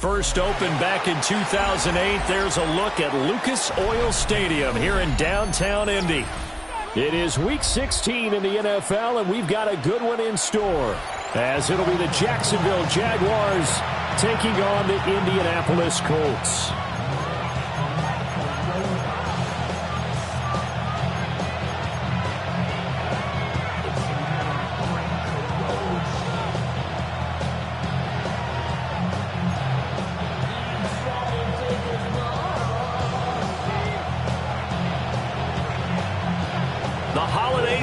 First opened back in 2008. There's a look at Lucas Oil Stadium here in downtown Indy. It is Week 16 in the NFL, and we've got a good one in store, as it'll be the Jacksonville Jaguars taking on the Indianapolis Colts.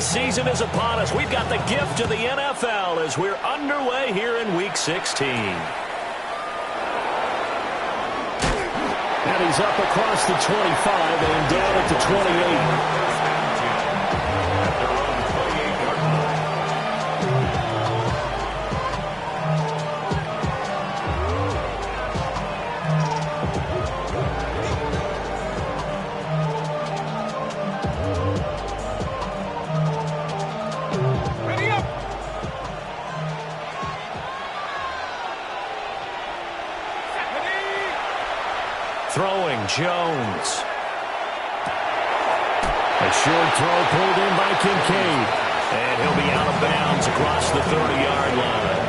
Season is upon us. We've got the gift of the NFL as we're underway here in Week 16. And he's up across the 25 and down at the 28. Throwing, Jones. A short throw pulled in by Kincaid. And he'll be out of bounds across the 30-yard line.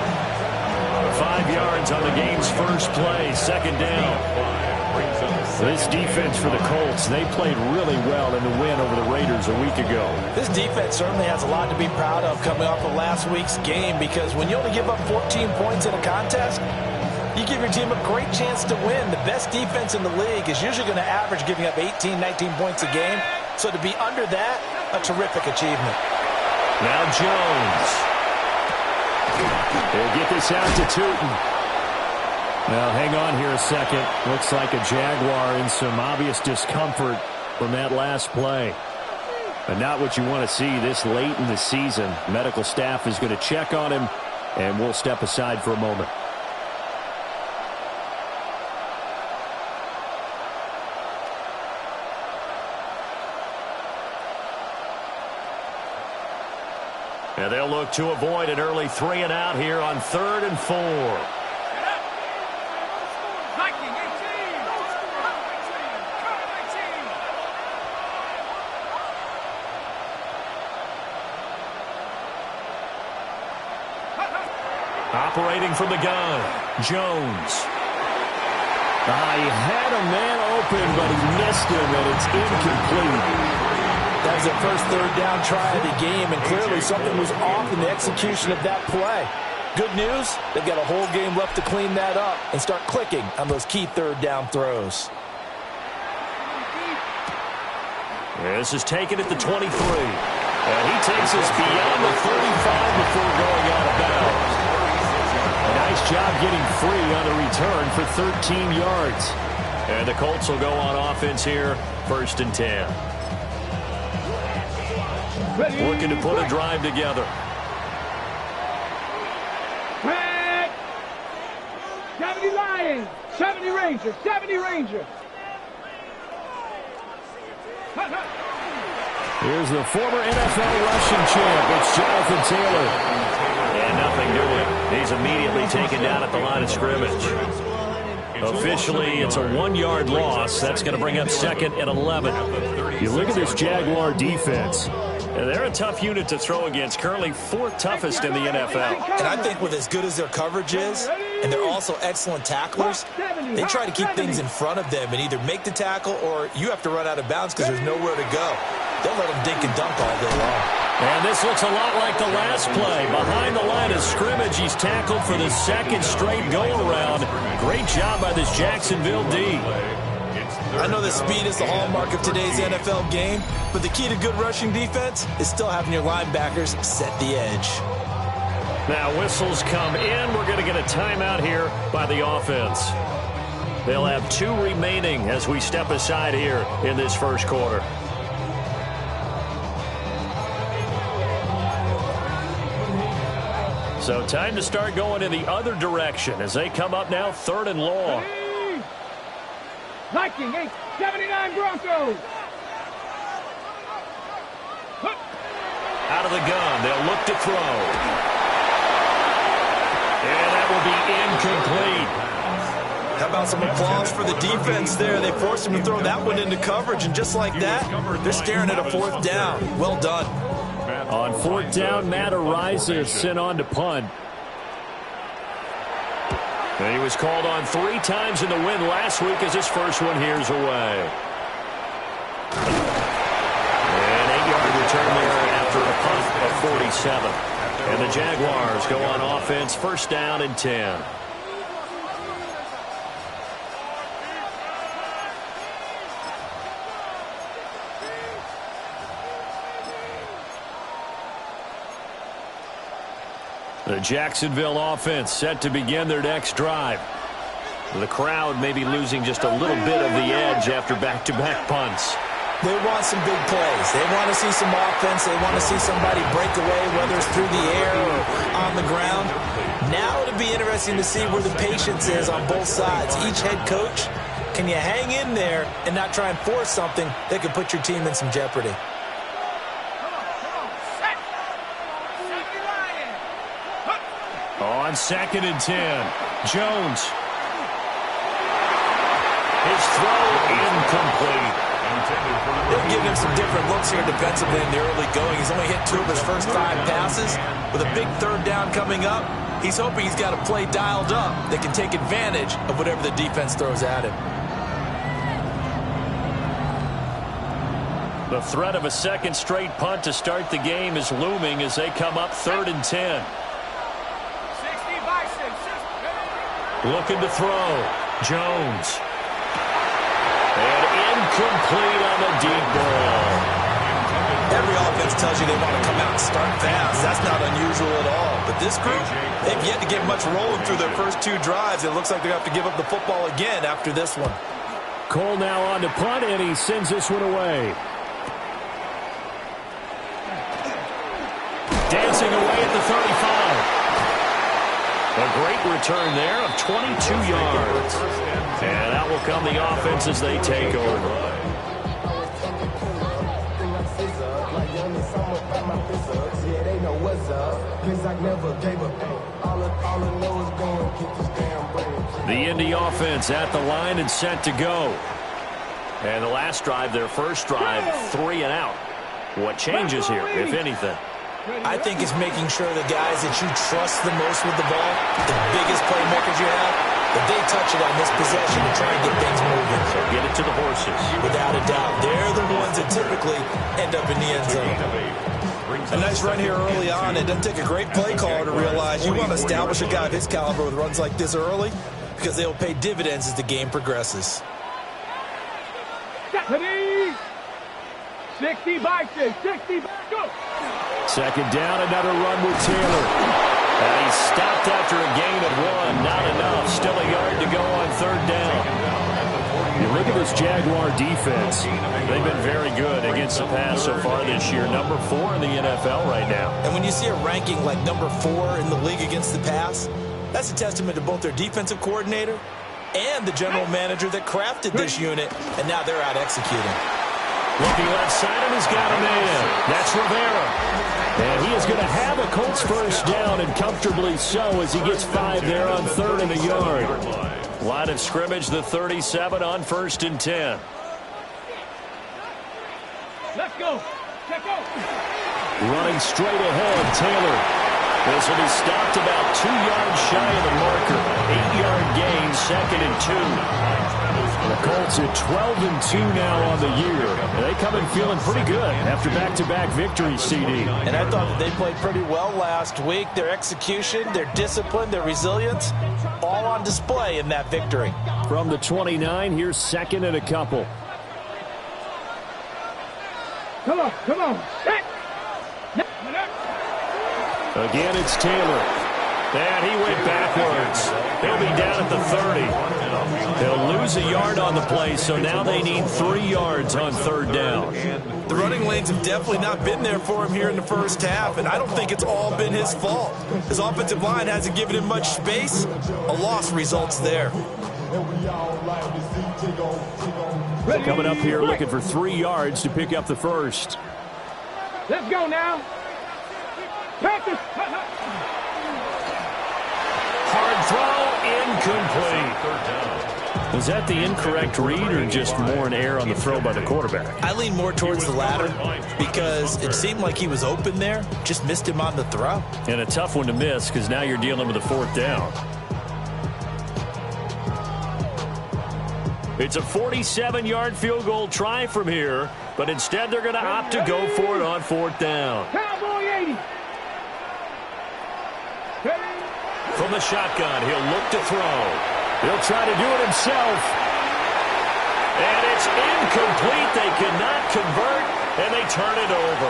5 yards on the game's first play, second down. This defense for the Colts, they played really well in the win over the Raiders a week ago. This defense certainly has a lot to be proud of coming off of last week's game, because when you only give up 14 points in a contest, you give your team a great chance to win. The best defense in the league is usually going to average giving up 18, 19 points a game. So to be under that, a terrific achievement. Now Jones. They'll get this out to Tootin. Now, hang on here a second. Looks like a Jaguar in some obvious discomfort from that last play. But not what you want to see this late in the season. Medical staff is going to check on him, and we'll step aside for a moment. And they'll look to avoid an early 3 and out here on 3rd and 4. Operating from the gun, Jones. He had a man open, but he missed him, and it's incomplete. That was the first third down try of the game, and clearly something was off in the execution of that play. Good news, they've got a whole game left to clean that up and start clicking on those key third down throws. This is taken at the 23. And he takes us beyond the 35 before going out of bounds. A nice job getting free on the return for 13 yards. And the Colts will go on offense here, 1st and 10. Looking to put a drive together. Red! 70 Lions, 70 Rangers, 70 Rangers. Here's the former NFL rushing champ. It's Jonathan Taylor. And nothing doing. He's immediately taken down at the line of scrimmage. Officially, it's a 1-yard loss. That's going to bring up 2nd and 11. You look at this Jaguar defense. And they're a tough unit to throw against, currently 4th toughest in the NFL. And I think with as good as their coverage is, and they're also excellent tacklers, they try to keep things in front of them and either make the tackle or you have to run out of bounds because there's nowhere to go. They'll let them dink and dunk all day long. And this looks a lot like the last play. Behind the line of scrimmage, he's tackled for the 2nd straight go-around. Great job by this Jacksonville D. I know that speed is the hallmark of today's NFL game, but the key to good rushing defense is still having your linebackers set the edge. Now whistles come in. We're going to get a timeout here by the offense. They'll have 2 remaining as we step aside here in this first quarter. So time to start going in the other direction as they come up now 3rd and long. Viking 879 Broncos. Out of the gun, they'll look to throw. And that will be incomplete. How about some applause for the defense there? They forced him to throw that one into coverage, and just like that, they're staring at a 4th down. Well done. On 4th down, Matt Araiza is sent on to punt. And he was called on 3 times in the win last week as his first one here's away. An 8-yard return there after a punt of 47. And the Jaguars go on offense, 1st down and 10. The Jacksonville offense set to begin their next drive. The crowd may be losing just a little bit of the edge after back-to-back punts. They want some big plays. They want to see some offense. They want to see somebody break away, whether it's through the air or on the ground. Now it'll be interesting to see where the patience is on both sides. Each head coach, can you hang in there and not try and force something that could put your team in some jeopardy? On 2nd and 10, Jones. His throw incomplete. They'll give him some different looks here defensively in the early going. He's only hit 2 of his first 5 passes. With a big 3rd down coming up, he's hoping he's got a play dialed up that can take advantage of whatever the defense throws at him. The threat of a 2nd straight punt to start the game is looming as they come up 3rd and 10. Looking to throw. Jones. And incomplete on the deep ball. Every offense tells you they want to come out and start fast. That's not unusual at all. But this group, they've yet to get much rolling through their first 2 drives. It looks like they're going to have to give up the football again after this one. Cole now on to punt, and he sends this one away. Dancing away at the 35. A great return there of 22 yards. And out will come the offense as they take over. The Indy offense at the line and set to go. And the last drive, their first drive, 3 and out. What changes here, if anything? I think it's making sure the guys that you trust the most with the ball, the biggest playmakers you have, that they touch it on this possession to try and get things moving. So get it to the horses. Without a doubt. They're the ones that typically end up in the end zone. A nice run here early on. It doesn't take a great play caller to realize you want to establish a guy of his caliber with runs like this early because they will pay dividends as the game progresses. 60 by 6, 60 by go. 2nd down, another run with Taylor. And he's stopped after a gain of 1. Not enough. Still a yard to go on 3rd down. You look at this Jaguar defense. They've been very good against the pass so far this year. Number 4 in the NFL right now. And when you see a ranking like number 4 in the league against the pass, that's a testament to both their defensive coordinator and the general manager that crafted this unit, and now they're out executing. Looking left side, and he's got a man. That's Rivera. And he is going to have a Colts first down, and comfortably so, as he gets 5 there on 3rd and a yard. Line of scrimmage, the 37 on 1st and 10. Let's go. Check out. Running straight ahead, Taylor. This will be stopped about 2 yards shy of the marker. 8-yard gain, 2nd and 2. The Colts at 12-2 now on the year. They come in feeling pretty good after back-to-back victories, CD. And I thought that they played pretty well last week. Their execution, their discipline, their resilience, all on display in that victory. From the 29, here's 2nd and a couple. Come on, come on. Set. Again, it's Taylor. And he went backwards. He'll be down at the 30. They'll lose a yard on the play, so now they need 3 yards on 3rd down. The running lanes have definitely not been there for him here in the first half, and I don't think it's all been his fault. His offensive line hasn't given him much space. A loss results there. Coming up here looking for 3 yards to pick up the first. Let's go now. Practice. Hard throw, incomplete. Was that the incorrect read or just more an error on the throw by the quarterback? I lean more towards the latter because it seemed like he was open there, just missed him on the throw. And a tough one to miss because now you're dealing with a 4th down. It's a 47-yard field goal try from here, but instead they're going to opt to go for it on 4th down. Cowboy 80. From the shotgun, he'll look to throw. He'll try to do it himself. And it's incomplete. They cannot convert, and they turn it over.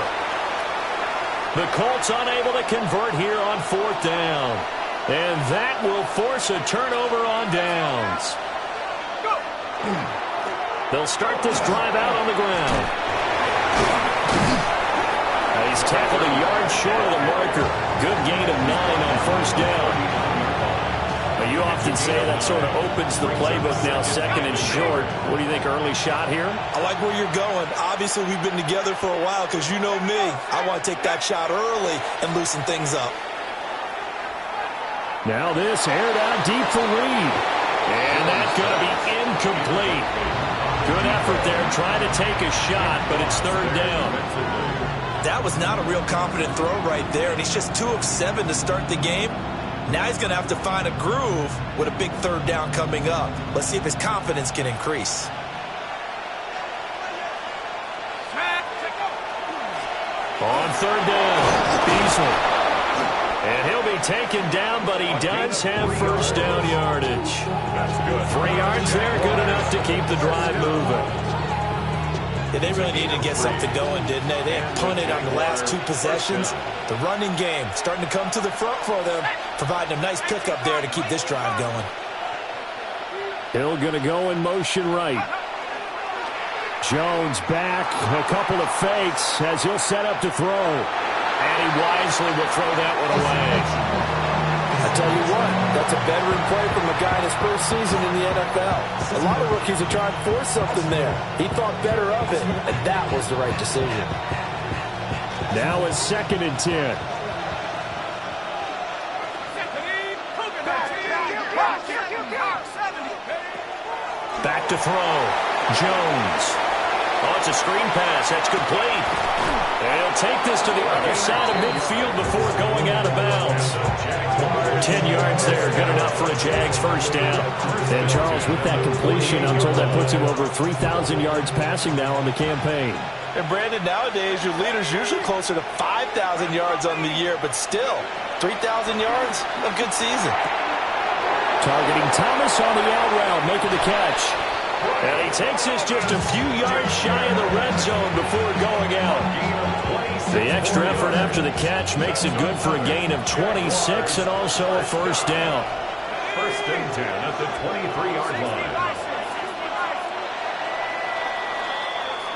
The Colts unable to convert here on 4th down. And that will force a turnover on downs. They'll start this drive out on the ground. He's tackled a yard short of the marker. Good gain of 9 on 1st down. You often say that sort of opens the playbook now, 2nd and short. What do you think, early shot here? I like where you're going. Obviously, we've been together for a while because you know me. I want to take that shot early and loosen things up. Now this aired out deep for Reed. And that's going to be incomplete. Good effort there, trying to take a shot, but it's 3rd down. That was not a real confident throw right there, and he's just 2 of 7 to start the game. Now he's going to have to find a groove with a big 3rd down coming up. Let's see if his confidence can increase. On 3rd down, Beasley. And he'll be taken down, but he does have 1st down yardage. 3 yards there, good enough to keep the drive moving. Yeah, they really needed to get something going, didn't they? They had punted on the last 2 possessions. The running game starting to come to the front for them, providing a nice pickup there to keep this drive going. Hill going to go in motion right. Jones back, a couple of fakes as he'll set up to throw. And he wisely will throw that one away. I tell you what, that's a veteran play from a guy in his first season in the NFL. A lot of rookies are trying to force something there. He thought better of it, and that was the right decision. Now it's 2nd and 10. Back to throw. Jones. Oh, it's a screen pass. That's complete. And he'll take this to the other side of midfield before going out of bounds. 10 yards there. Good enough for a Jags 1st down. And Charles, with that completion, I'm told that puts him over 3,000 yards passing now on the campaign. And Brandon, nowadays your leader's usually closer to 5,000 yards on the year, but still, 3,000 yards, a good season. Targeting Thomas on the out route, making the catch. And he takes this just a few yards shy of the red zone before going out. The extra effort after the catch makes it good for a gain of 26 and also a 1st down. 1st and 10 at the 23-yard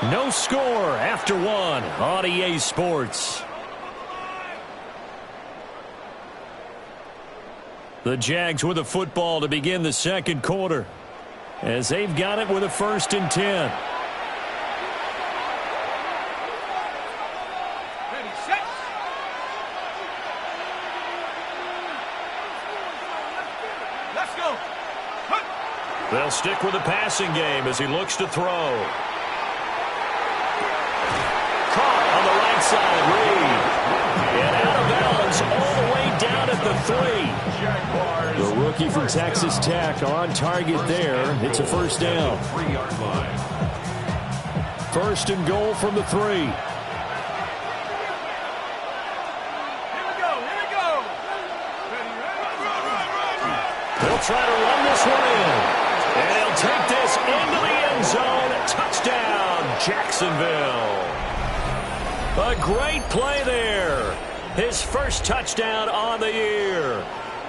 line. No score after 1 on EA Sports. The Jags with the football to begin the 2nd quarter, as they've got it with a 1st and 10. Let's go. They'll stick with the passing game as he looks to throw. Caught on the right side, Reed. And out of bounds all the way down at the 3. The rookie from Texas Tech on target there. It's a 1st down. 3-yard line. 1st and goal from the 3. Here we go. They'll try to run this one in. And he'll take this into the end zone. Touchdown, Jacksonville. A great play there. His 1st touchdown on the year.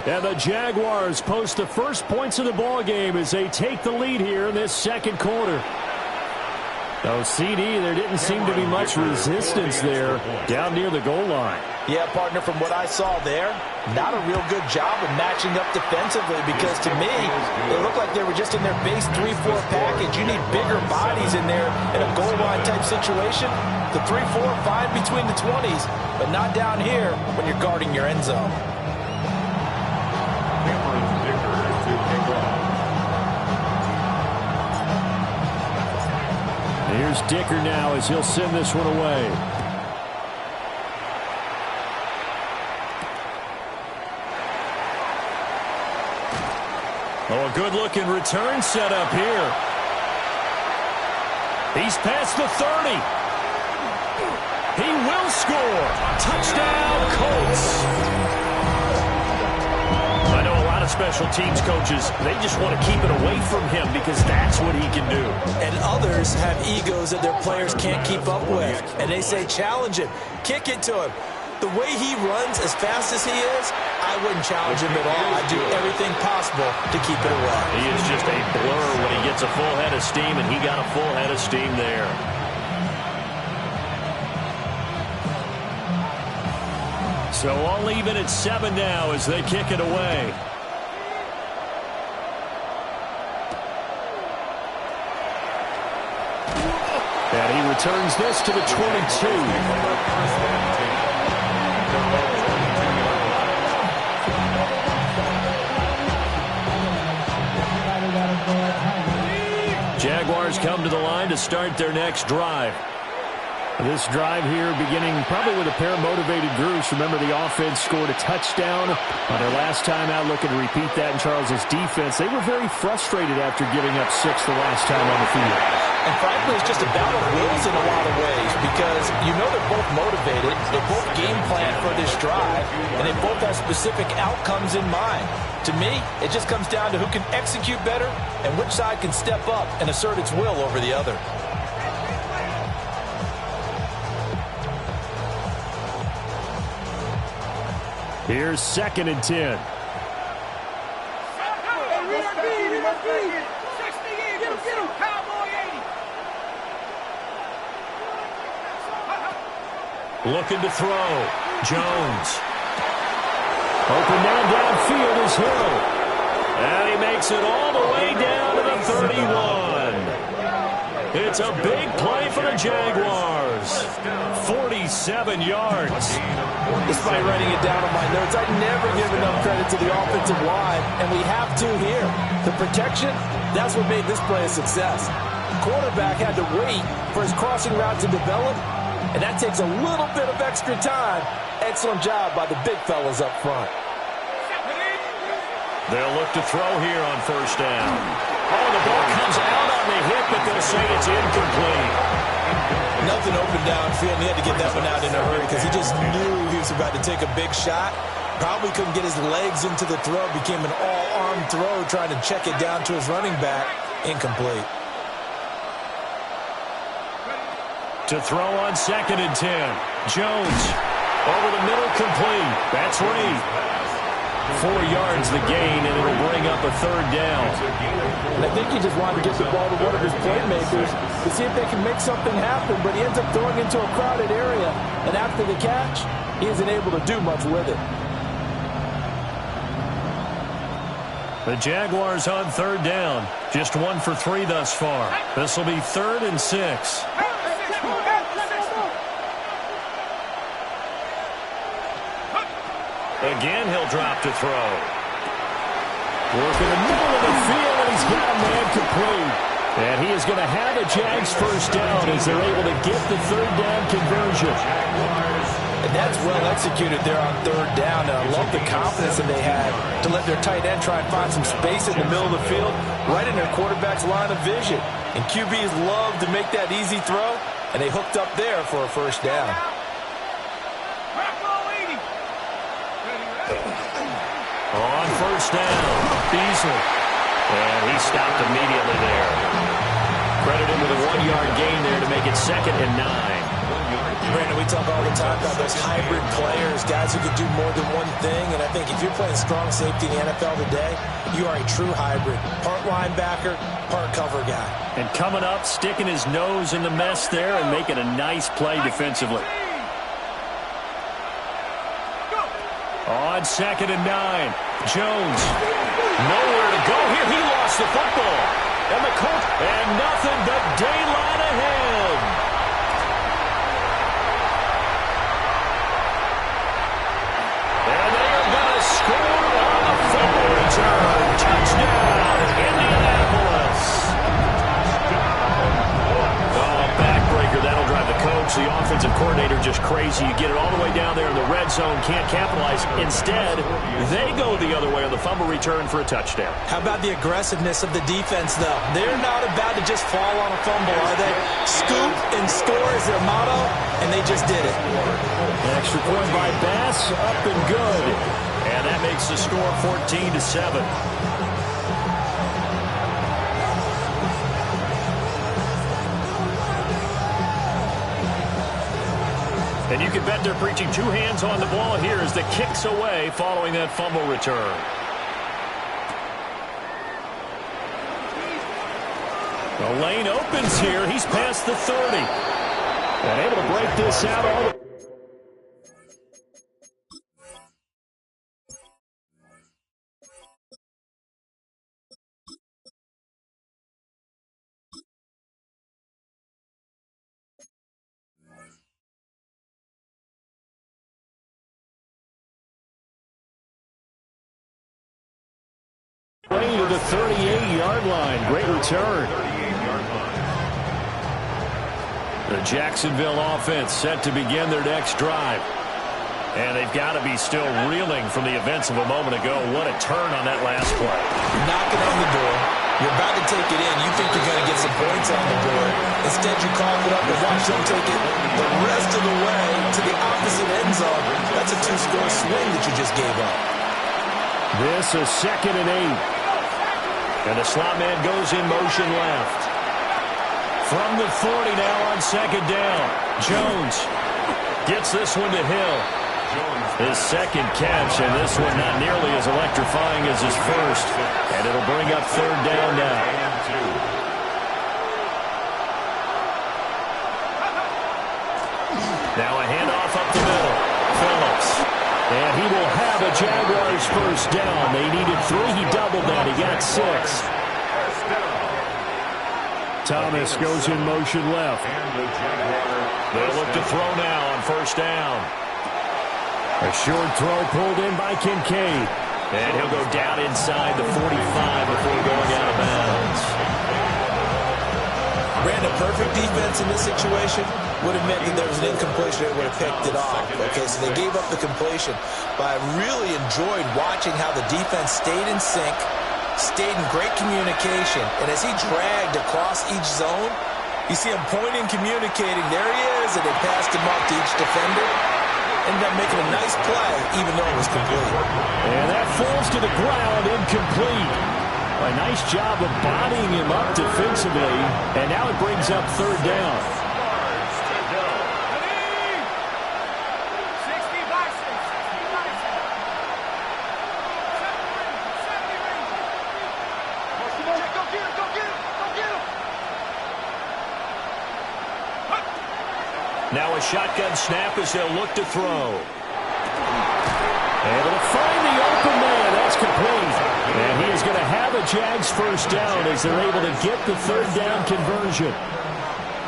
And the Jaguars post the first points of the ball game as they take the lead here in this 2nd quarter. Oh, CD, there didn't seem to be much resistance there down near the goal line. Yeah, partner, from what I saw there, not a real good job of matching up defensively because to me, it looked like they were just in their base 3-4 package. You need bigger bodies in there in a goal line type situation. The 3-4, fine between the 20s, but not down here when you're guarding your end zone. Here's Dicker now as he'll send this one away. Oh, a good-looking return set up here. He's past the 30. He will score. Touchdown, Colts. I know a lot of special teams coaches, they just want to keep it away from him because that's what he can do. And others have egos that their players can't keep up with. And they say, challenge him. Kick it to him. The way he runs as fast as he is, I wouldn't challenge him at all. I'd do everything possible to keep it away. He is just a blur when he gets a full head of steam, and he got a full head of steam there. So all even at 7 now as they kick it away. And he returns this to the 22. Jaguars come to the line to start their next drive. This drive here beginning probably with a pair of motivated groups. Remember, the offense scored a touchdown on their last time out, looking to repeat that in Charles's defense. They were very frustrated after giving up 6 the last time on the field. And frankly, it's just a battle of wills in a lot of ways because you know they're both motivated, they both game plan for this drive, and they both have specific outcomes in mind. To me, it just comes down to who can execute better and which side can step up and assert its will over the other. Here's 2nd and 10. Looking to throw. Jones. Open man downfield is Hill. And he makes it all the way down to the 31. It's a big play for the Jaguars. 47 yards. Despite writing it down on my notes, I never give enough credit to the offensive line, and we have to here. The protection, that's what made this play a success. Quarterback had to wait for his crossing route to develop, and that takes a little bit of extra time. Excellent job by the big fellas up front. They'll look to throw here on 1st down. Oh, the ball comes out on the hit, but they'll say it's incomplete. Nothing open downfield, and he had to get that one out in a hurry because he just knew he was about to take a big shot. Probably couldn't get his legs into the throw. Became an all-arm throw, trying to check it down to his running back. Incomplete. To throw on 2nd and 10. Jones. Over the middle, complete. That's Reed. 4 yards the gain, and it'll bring up a 3rd down. And I think he just wanted to get the ball to one of his playmakers to see if they can make something happen, but he ends up throwing into a crowded area, and after the catch, he isn't able to do much with it. The Jaguars on 3rd down. Just 1 for 3 thus far. This will be 3rd and 6. Again, he'll drop to throw. Work in the middle of the field, and he's got a man complete. And he is going to have a Jags 1st down as they're able to get the 3rd down conversion. And that's well executed there on 3rd down. And I love the confidence that they had to let their tight end try and find some space in the middle of the field, right in their quarterback's line of vision. And QBs love to make that easy throw, and they hooked up there for a 1st down. On 1st down, Beasley. And he stopped immediately there. Credit him with a 1-yard gain there to make it 2nd and 9. Brandon, we talk all the time about those hybrid players, guys who can do more than one thing. And I think if you're playing strong safety in the NFL today, you are a true hybrid. Part linebacker, part cover guy. And coming up, sticking his nose in the mess there and making a nice play defensively. On 2nd and 9, Jones. Nowhere to go here. He lost the football. And the Colts, and nothing but daylight ahead. And they are going to score on the fumble return. Touchdown, Indianapolis. Oh, back easy. You get it all the way down there in the red zone, can't capitalize. Instead, they go the other way on the fumble return for a touchdown. How about the aggressiveness of the defense, though? They're not about to just fall on a fumble, are they? Scoop and score is their motto, and they just did it. An extra point by Bass, up and good. And that makes the score 14-7. And you can bet they're preaching two hands on the ball here as the kick's away following that fumble return. The lane opens here. He's past the 30. And able to break this out all the way to the 38-yard line. Great return. The Jacksonville offense set to begin their next drive. And they've got to be still reeling from the events of a moment ago. What a turn on that last play. Knocking on the door. You're about to take it in. You think you're going to get some points on the board. Instead, you cough it up and watch them take it the rest of the way to the opposite end zone. That's a two-score swing that you just gave up. This is 2nd and 8. And the slot man goes in motion left. From the 40 now on 2nd down. Jones gets this one to Hill. His second catch, and this one not nearly as electrifying as his first. And it'll bring up 3rd down now. Now a handoff up the middle. Phillips. And he will have a Jaguars first down. They needed 3. He doubled that. He got 6. Thomas goes in motion left. They'll look to throw now on 1st down. A short throw pulled in by Kincaid. And he'll go down inside the 45 before going out of bounds. Brandon, perfect defense in this situation would have meant that there was an incompletion. They would have picked it off. Okay, so they gave up the completion. But I really enjoyed watching how the defense stayed in sync, stayed in great communication. And as he dragged across each zone, you see him pointing, communicating. There he is, and they passed him off to each defender. Ended up making a nice play, even though it was complete. And that falls to the ground, incomplete. A nice job of bodying him up defensively. And now it brings up 3rd down. Now a shotgun snap as they'll look to throw. Able to find the open man. That's complete. And he is going to have a Jags first down as they're able to get the 3rd down conversion.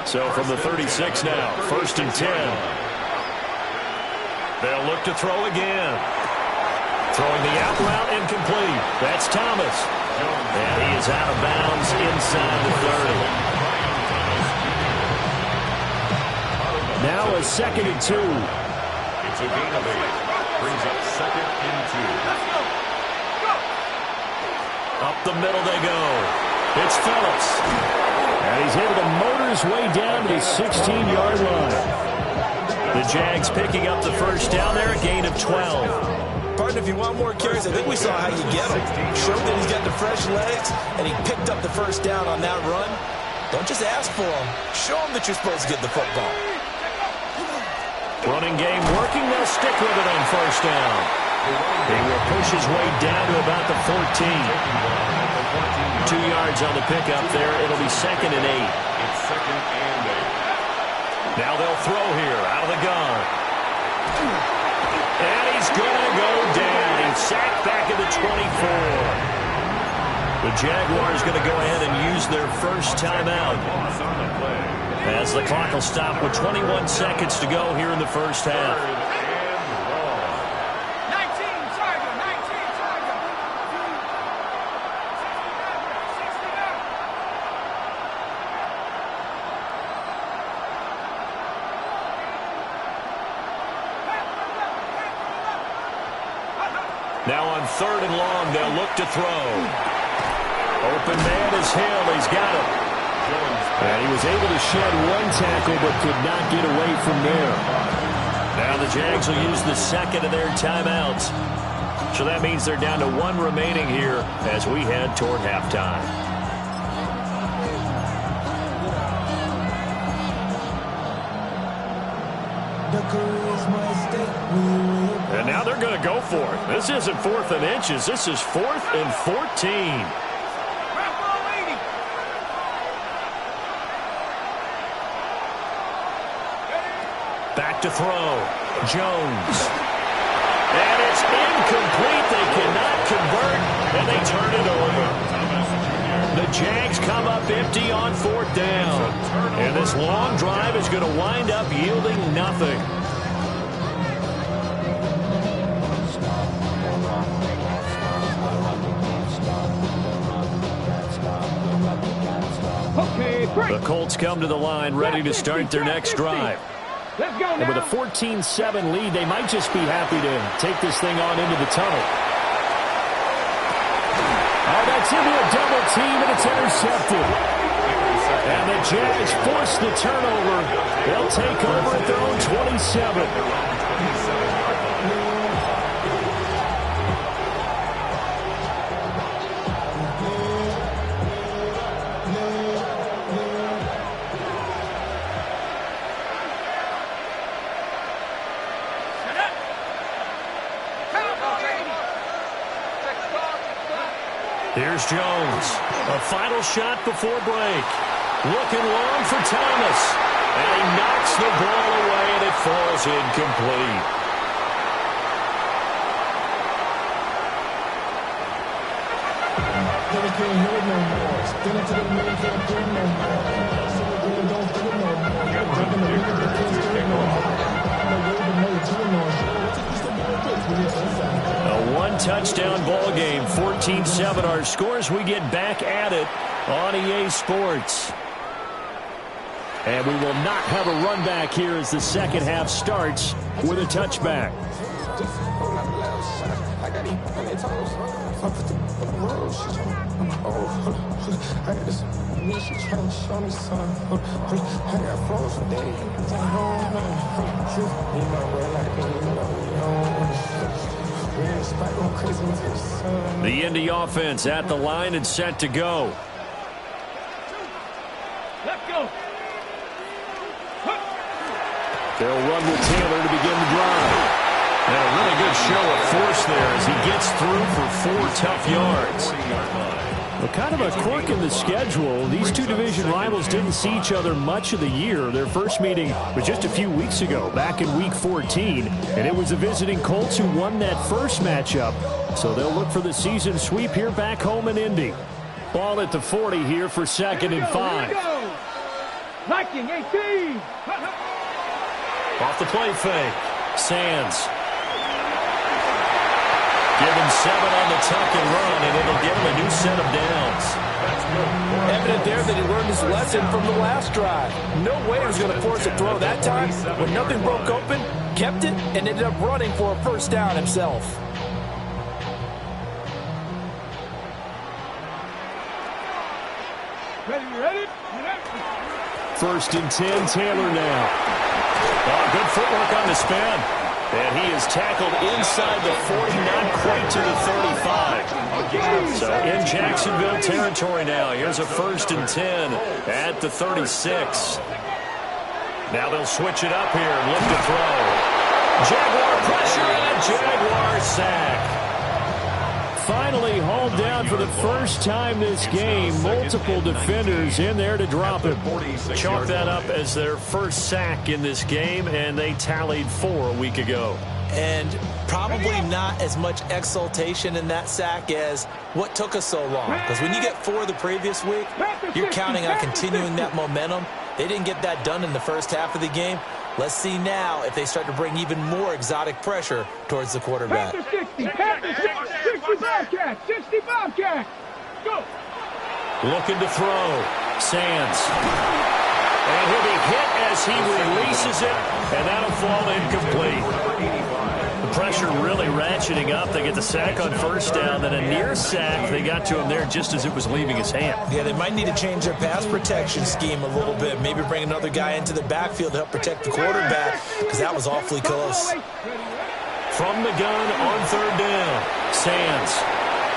So from the 36 now, 1st and 10. They'll look to throw again. Throwing the out route incomplete. That's Thomas. And he is out of bounds inside the 30. Now a 2nd and 2. It's a gain of 8. Brings up 2nd and 2. Up the middle they go. It's Phillips. And he's able to motor his way down to the 16-yard line. The Jags picking up the first down there, a gain of 12. Partner, if you want more carries, I think we saw how you get him. Showed that he's got the fresh legs, and he picked up the first down on that run. Don't just ask for him. Show him that you're supposed to get the football. Running game working. They'll stick with it on 1st down. He will push his way down to about the 14. 2 yards on the pickup there. It'll be 2nd and 8. It's 2nd and 8. Now they'll throw here out of the gun. And he's going to go down. He's sacked back at the 24. The Jaguars going to go ahead and use their first timeout, as the clock will stop with 21 seconds to go here in the first half. 19, Tiger, 19, Tiger. Now on 3rd and long, they'll look to throw. Open man is Hill. He's got him. And he was able to shed one tackle but could not get away from there. Now the Jags will use the second of their timeouts. So that means they're down to 1 remaining here as we head toward halftime. And now they're going to go for it. This isn't 4th and inches. This is 4th and 14. Back to throw. Jones. And it's incomplete. They cannot convert, and they turn it over. The Jags come up empty on 4th down. And this long drive is going to wind up yielding nothing. The Colts come to the line ready to start their next drive. And with a 14-7 lead, they might just be happy to take this thing on into the tunnel. Oh, that's into a double team, and it's intercepted. And the Jags force the turnover. They'll take over at their own 27. Here's Jones. A final shot before break. Looking long for Thomas. And he knocks the ball away, and it falls incomplete. A one-touchdown ball game, 14-7 our scores. We get back at it on EA Sports. And we will not have a run back here as the second half starts with a touchback. The Indy offense at the line and set to go. Let's go. They'll run with Taylor to begin the drive. And a really good show of force there as he gets through for 4 tough yards. Well, kind of a quirk in the schedule. These two division rivals didn't see each other much of the year. Their first meeting was just a few weeks ago, back in Week 14. And it was the visiting Colts who won that first matchup. So they'll look for the season sweep here back home in Indy. Ball at the 40 here for 2nd and 5. Liking 18. Off the play fake. Sands. Give him 7 on the tuck and run, and it'll give him a new set of downs. Evident there that he learned his lesson from the last drive. No way he was going to force a throw that time. When nothing broke open, kept it, and ended up running for a first down himself. Ready? 1st and 10, Taylor now. Oh, good footwork on the spin. And he is tackled inside the 40, not quite to the 35. So in Jacksonville territory now. Here's a 1st and 10 at the 36. Now they'll switch it up here and look to throw. Jaguar pressure and a Jaguar sack. Finally hauled down for the first time this game. Multiple defenders in there to drop him. Chalk that up as their first sack in this game, and they tallied 4 a week ago. And probably not as much exultation in that sack as what took us so long. Because when you get 4 the previous week, you're counting on continuing that momentum. They didn't get that done in the first half of the game. Let's see now if they start to bring even more exotic pressure towards the quarterback. 60 Bobcat, 60 Bobcat. Go. Looking to throw. Sands. And he'll be hit as he releases it, and that'll fall incomplete. The pressure really ratcheting up. They get the sack on first down, then a near sack. They got to him there just as it was leaving his hand. Yeah, they might need to change their pass protection scheme a little bit. Maybe bring another guy into the backfield to help protect the quarterback, because that was awfully close. From the gun on third down, Sands.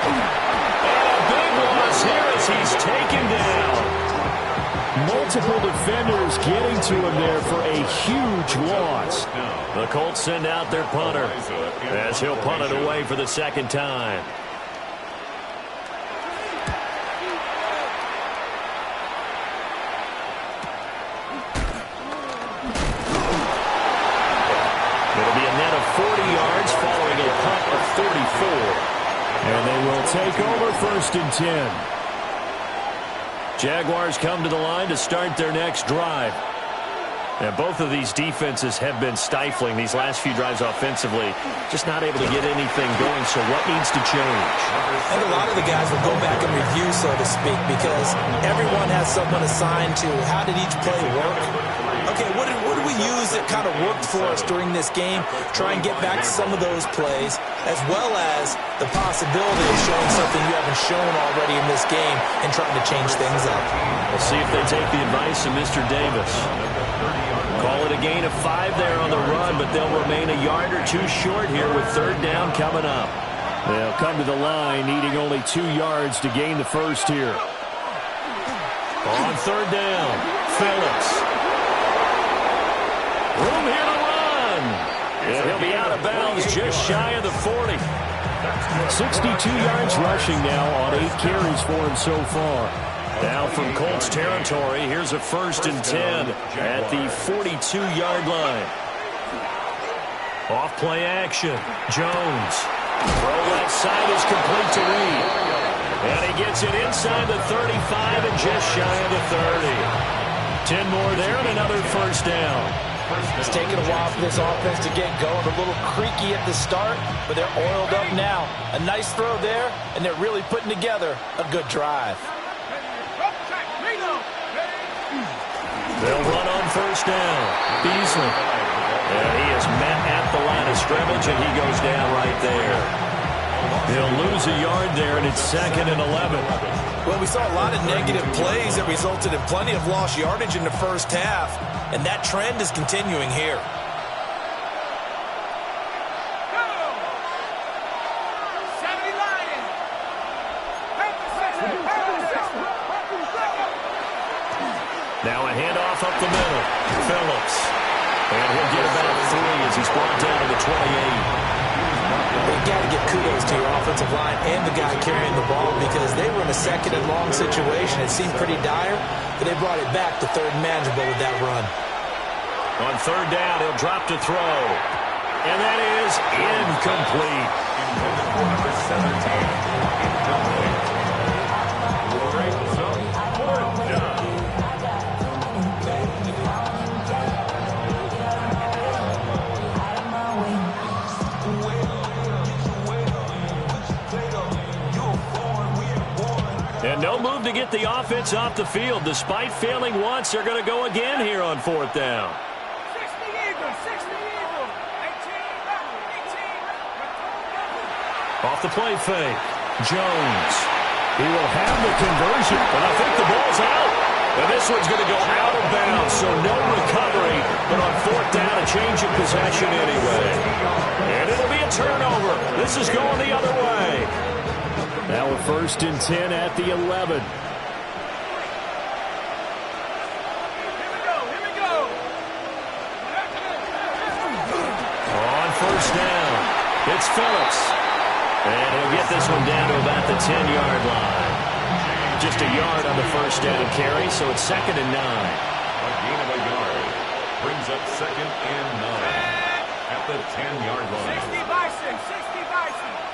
And a big loss here as he's taken down. Multiple defenders getting to him there for a huge loss. The Colts send out their punter as he'll punt it away for the second time. It'll be a net of 40 yards following a punt of 34. And they will take over first and 10. Jaguars come to the line to start their next drive. And both of these defenses have been stifling these last few drives offensively. Just not able to get anything going, so what needs to change? I think a lot of the guys will go back and review, so to speak, because everyone has someone assigned to how did each play work. Okay, what did we use that kind of worked for us during this game? Try and get back to some of those plays, as well as the possibility of showing something you haven't shown already in this game and trying to change things up. We'll see if they take the advice of Mr. Davis. Call it a gain of 5 there on the run, but they'll remain a yard or two short here with third down coming up. They'll come to the line needing only 2 yards to gain the first here. On third down, Phillips. Room here to run. And he'll be out of bounds just shy of the 40. 62 yards rushing now on 8 carries for him so far. Now from Colts territory, here's a first and 10 at the 42-yard line. Off play action. Jones. Throw left side is complete to Reed. And he gets it inside the 35 and just shy of the 30. 10 more there and another first down. It's taken a while for this offense to get going. A little creaky at the start, but they're oiled up now. A nice throw there, and they're really putting together a good drive. They'll run on first down. Beasley. And he is met at the line of scrimmage, and he goes down right there. He'll lose a yard there, and it's second and 11. Well, we saw a lot of negative plays that resulted in plenty of lost yardage in the first half, and that trend is continuing here. Now a handoff up the middle. Phillips. And he'll get about 3 as he's brought down to the 28. You've got to give kudos to your offensive line and the guy carrying the ball, because they were in a second and long situation. It seemed pretty dire, but they brought it back to third and manageable with that run. On third down, he'll drop to throw. And that is incomplete. Number 17, incomplete. And no move to get the offense off the field. Despite failing once, they're going to go again here on fourth down. 60 Eagles, 60 Eagles. 18. Off the play fake. Jones. He will have the conversion, but I think the ball's out. And this one's going to go out of bounds, so no recovery. But on fourth down, a change of possession anyway. And it'll be a turnover. This is going the other way. Now a first and 10 at the 11. Here we go, here we go. On first down, it's Phillips. And he'll get this one down to about the 10-yard line. Just a yard on the first down carry, so it's second and 9. A gain of a yard brings up second and 9 at the 10-yard line. 60 Bison, 60 Bison.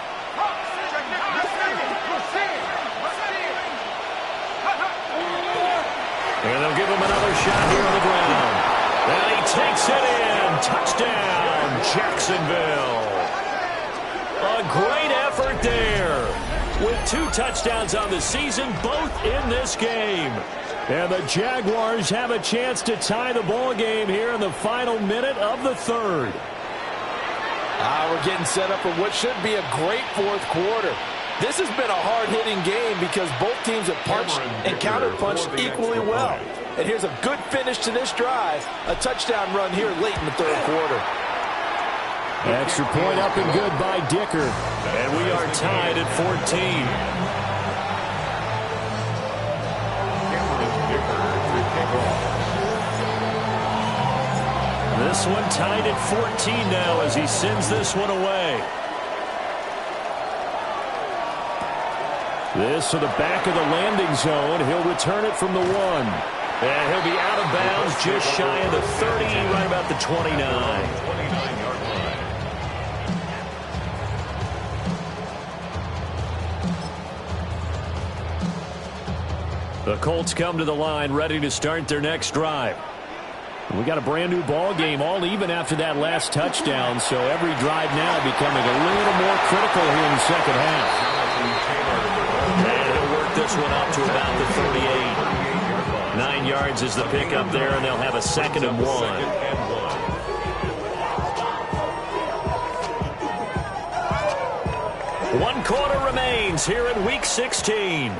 And they'll give him another shot here on the ground. And he takes it in. Touchdown, Jacksonville. A great effort there. With 2 touchdowns on the season, both in this game. And the Jaguars have a chance to tie the ball game here in the final minute of the third. We're getting set up for what should be a great fourth quarter. This has been a hard-hitting game because both teams have punched and counter-punched equally well. And here's a good finish to this drive. A touchdown run here late in the third quarter. Extra point up and good by Dicker. And we are tied at 14. This one tied at 14 now as he sends this one away. This to the back of the landing zone. He'll return it from the 1. And he'll be out of bounds just shy of the 30, right about the 29. 29-yard line. The Colts come to the line ready to start their next drive. We got a brand new ball game, all even after that last touchdown, so every drive now becoming a little more critical here in the second half. And he'll work this one up to about the 38. 9 yards is the pickup there, and they'll have a 2nd and 1. One quarter remains here in Week 16.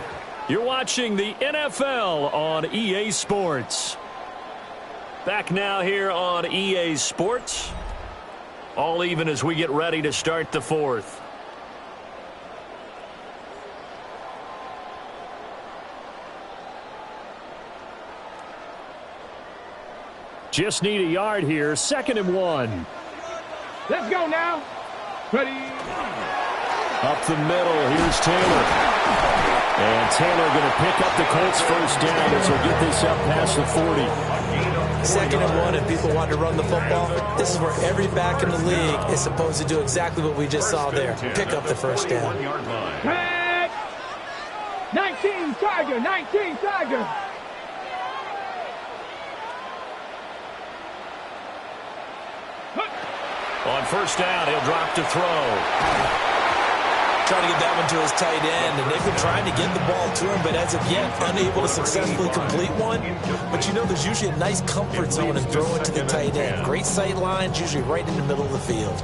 You're watching the NFL on EA Sports. Back now here on EA Sports. All even as we get ready to start the fourth. Just need a yard here. 2nd and 1. Let's go now. Ready. Up the middle. Here's Taylor. And Taylor going to pick up the Colts first down as he'll get this up past the 40. 2nd and 1, and people want to run the football. This is where every back in the league is supposed to do exactly what we just saw there. Pick up the first down. 19 Tiger, 19 Tiger. On first down, he'll drop to throw. Trying to get that one to his tight end, and they've been trying to get the ball to him, but as of yet, unable to successfully complete one. But you know, there's usually a nice comfort zone in throwing to the tight end. Great sight lines, usually right in the middle of the field.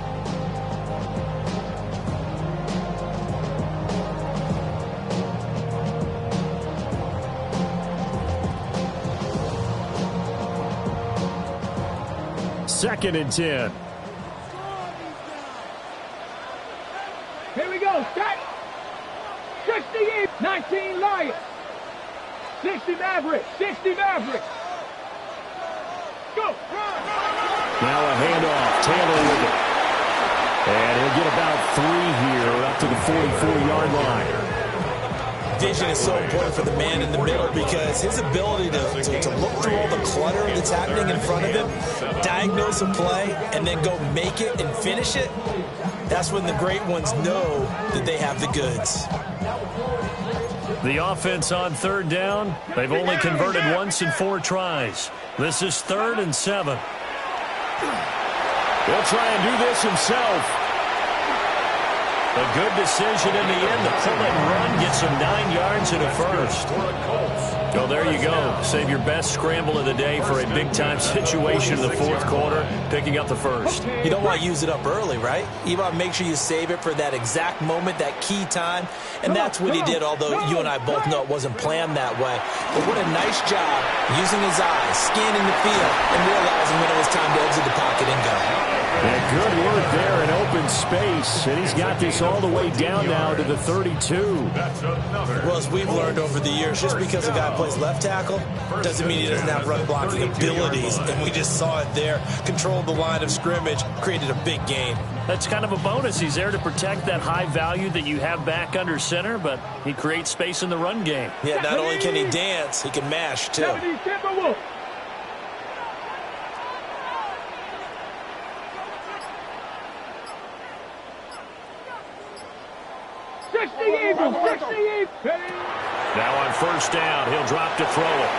Second and 10. Here we go. Start. 60, 19 Lions. 60 Mavericks. 60 Mavericks. Go. Now a handoff. Taylor with it. And he'll get about 3 here up to the 44-yard line. Vision is so important for the man in the middle because his ability to look through all the clutter that's happening in front of him, diagnose a play, and then go make it and finish it, that's when the great ones know that they have the goods. The offense on third down, they've only converted once in 4 tries. This is 3rd and 7. He'll try and do this himself. A good decision in the end. The pull and run gets him 9 yards and a first. Well, there you go. Save your best scramble of the day for a big-time situation in the fourth quarter, picking up the first. You don't want to use it up early, right? You want to make sure you save it for that exact moment, that key time. And that's what he did, although you and I both know it wasn't planned that way. But what a nice job using his eyes, scanning the field, and realizing when it was time to exit the pocket and go. And good work there in open space. And he's got this all the way down now to the 32. Well, as we've learned over the years, just because a guy plays left tackle doesn't mean he doesn't have run blocking abilities. And we just saw it there. Controlled the line of scrimmage, created a big gain. That's kind of a bonus. He's there to protect that high value that you have back under center, but he creates space in the run game. Yeah, not only can he dance, he can mash, too. 60 Eagles, 60 Eagles. Now on first down, he'll drop to throw it.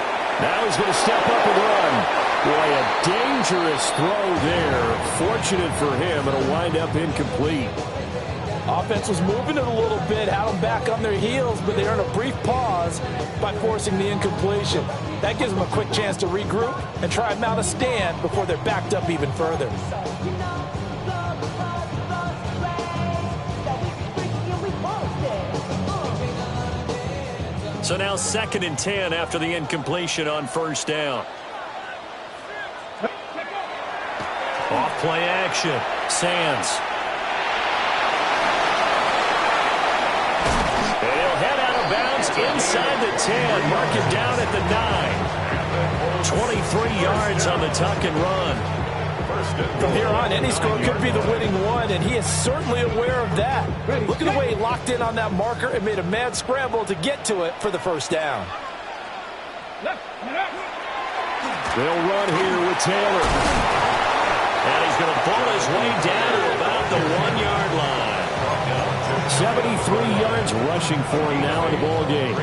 Now he's going to step up and run. Boy, a dangerous throw there. Fortunate for him, it'll wind up incomplete. Offense was moving it a little bit, had them back on their heels, but they earned a brief pause by forcing the incompletion. That gives them a quick chance to regroup and try and mount a stand before they're backed up even further. So now 2nd and 10 after the incompletion on 1st down. Off play action. Sands. And he'll head out of bounds inside the 10. Mark him down at the 9. 23 yards on the tuck and run. From here on, any score could be the winning one, and he is certainly aware of that. Look at the way he locked in on that marker and made a mad scramble to get to it for the 1st down. They'll run here with Taylor. And he's going to pull his way down to about the 1-yard line. 73 yards rushing for him now in the ball game.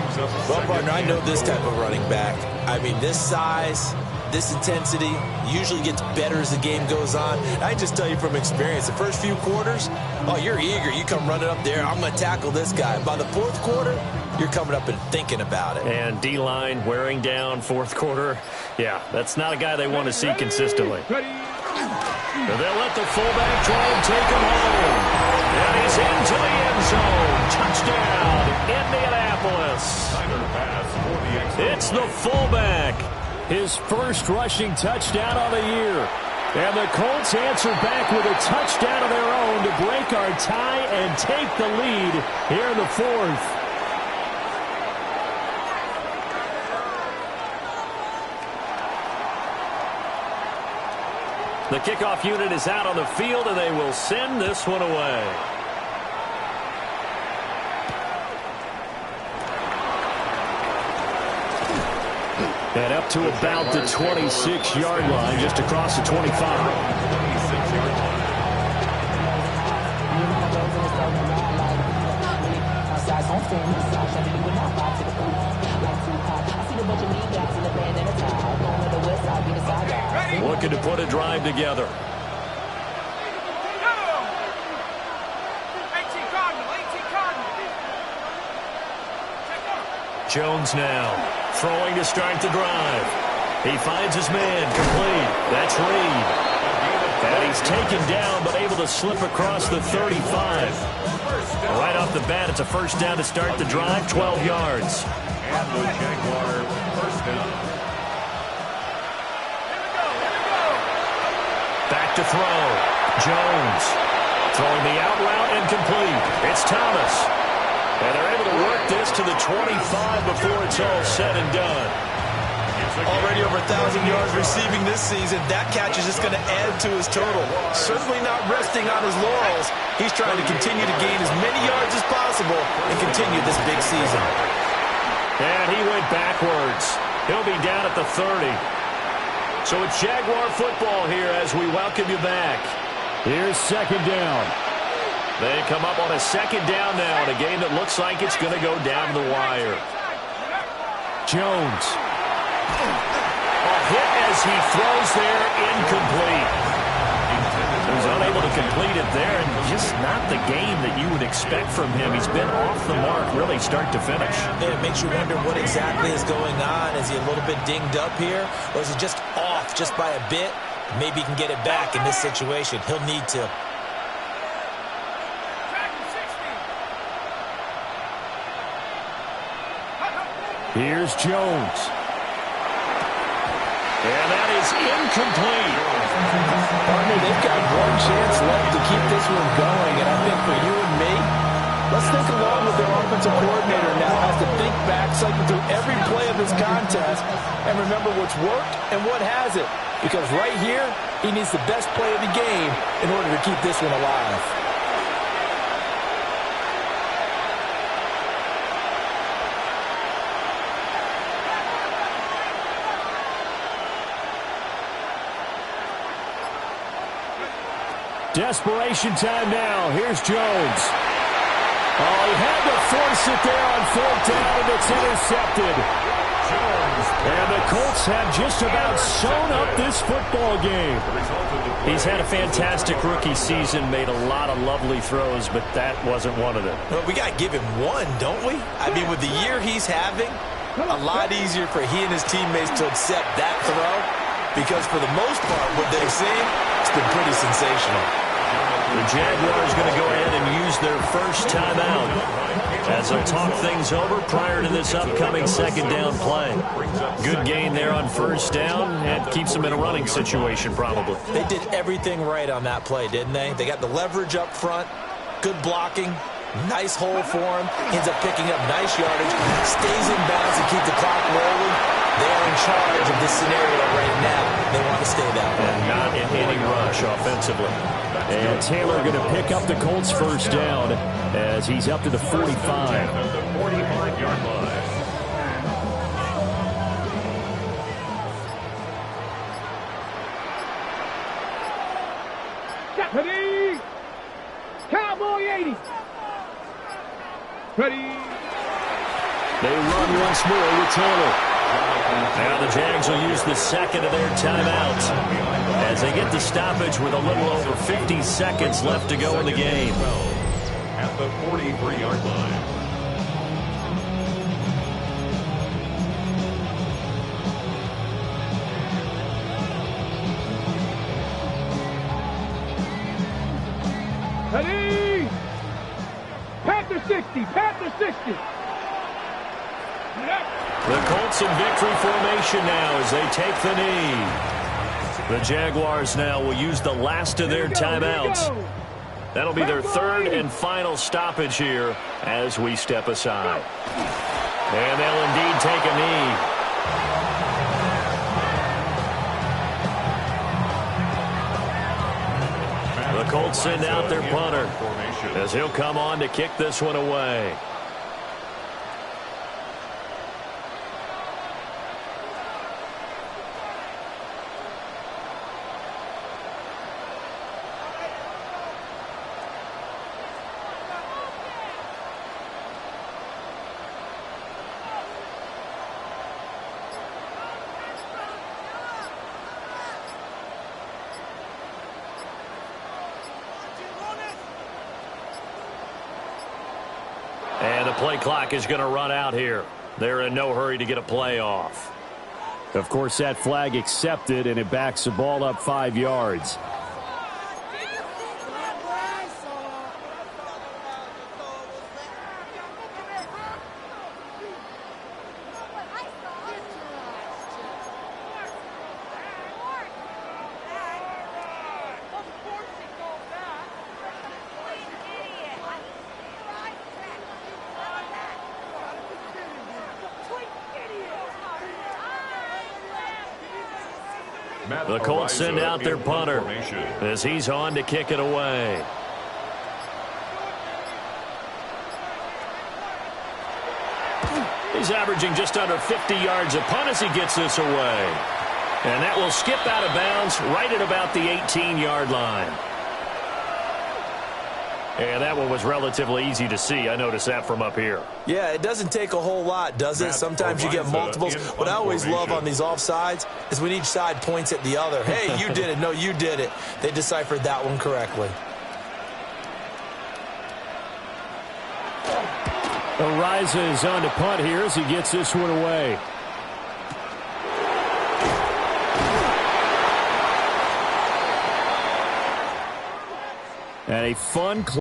Well, partner, I know this type of running back. I mean, this size, this intensity usually gets better as the game goes on. I just tell you from experience, the first few quarters, oh, you're eager. You come running up there, I'm going to tackle this guy. By the 4th quarter, you're coming up and thinking about it. And D-line wearing down 4th quarter. Yeah, that's not a guy they want to see consistently. And they'll let the fullback try and take him home. And he's into the end zone. Touchdown, Indianapolis. It's the fullback. His first rushing touchdown on the year. And the Colts answer back with a touchdown of their own to break our tie and take the lead here in the 4th. The kickoff unit is out on the field, and they will send this one away. And up to about the 26-yard line, just across the 25. Looking to put a drive together. Jones now throwing to start the drive. He finds his man complete. That's Reed. And he's taken down but able to slip across the 35. Right off the bat, it's a 1st down to start the drive, 12 yards. And the Jaguar 1st down. Back to throw. Jones throwing the out route incomplete. It's Thomas. And they're able to work this to the 25 before it's all said and done. Already over 1,000 yards receiving this season. That catch is just going to add to his total. Certainly not resting on his laurels. He's trying to continue to gain as many yards as possible and continue this big season. And he went backwards. He'll be down at the 30. So it's Jaguar football here as we welcome you back. Here's 2nd down. They come up on a 2nd down now in a game that looks like it's going to go down to the wire. Jones. A hit as he throws there, incomplete. He's unable to complete it there, and just not the game that you would expect from him. He's been off the mark really start to finish. It makes you wonder what exactly is going on. Is he a little bit dinged up here, or is he just off just by a bit? Maybe he can get it back in this situation. He'll need to. Here's Jones. And that is incomplete. Partner, they've got one chance left to keep this one going, and I think for you and me, let's think along with their offensive coordinator now has to think back, cycle through every play of this contest, and remember what's worked and what hasn't. Because right here, he needs the best play of the game in order to keep this one alive. Desperation time now. Here's Jones. Oh, he had to force it there on 4th down, and it's intercepted. And the Colts have just about sewn up this football game. He's had a fantastic rookie season, made a lot of lovely throws, but that wasn't one of them. Well, we got to give him one, don't we? I mean, with the year he's having, a lot easier for he and his teammates to accept that throw, because for the most part, what they've seen, it's been pretty sensational. The Jaguars going to go ahead and use their first timeout as they'll talk things over prior to this upcoming second down play. Good gain there on first down and keeps them in a running situation probably. They did everything right on that play, didn't they? They got the leverage up front, good blocking, nice hole for him, ends up picking up nice yardage, stays in bounds to keep the clock rolling. They are in charge of this scenario right now. They want to stay that way. And not in any rush offensively. And Taylor going to pick up the Colts first down as he's up to the 45. At the 45-yard line. Ready? Cowboy 80. Ready? They run once more with Taylor. Now the Jags will use the second of their timeouts as they get the stoppage with a little over 50 seconds left to go in the game. At the 43-yard line. Ready? Panther 60. Panther 60. The Colts in victory formation now as they take the knee. The Jaguars now will use the last of their timeouts. That'll be their third and final stoppage here as we step aside. And they'll indeed take a knee. The Colts send out their punter as he'll come on to kick this one away. And the play clock is going to run out here. They're in no hurry to get a play off. Of course, that flag accepted, and it backs the ball up 5 yards. The Colts send out their punter as he's on to kick it away. He's averaging just under 50 yards a punt as he gets this away. And that will skip out of bounds right at about the 18-yard line. And that one was relatively easy to see. I noticed that from up here. Yeah, it doesn't take a whole lot, does it? Sometimes you get multiples. What I always love on these offsides is when each side points at the other. Hey, you did it. No, you did it. They deciphered that one correctly. Ariza is on to punt here as he gets this one away. And a fun